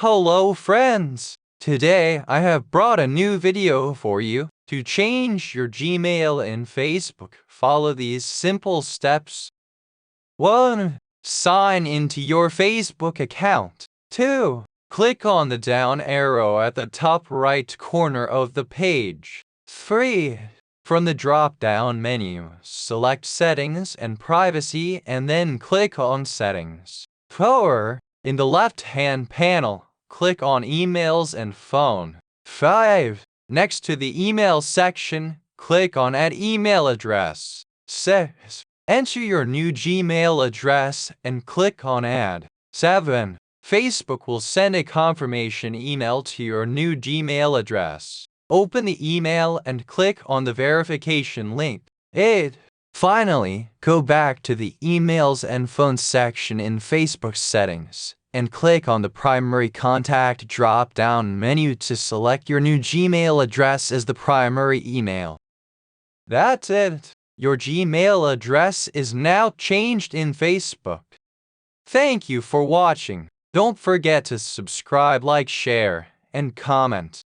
Hello friends! Today I have brought a new video for you. To change your Gmail in Facebook, follow these simple steps. 1. Sign into your Facebook account. 2. Click on the down arrow at the top right corner of the page. 3. From the drop-down menu, select Settings and Privacy and then click on Settings. 4. In the left-hand panel, click on Emails and Phone. 5. Next to the email section, click on Add Email Address. 6. Enter your new Gmail address and click on Add. 7. Facebook will send a confirmation email to your new Gmail address. Open the email and click on the verification link. 8. Finally, go back to the Emails and Phone section in Facebook settings and click on the Primary Contact drop-down menu to select your new Gmail address as the primary email. That's it. Your Gmail address is now changed in Facebook. Thank you for watching. Don't forget to subscribe, like, share, and comment.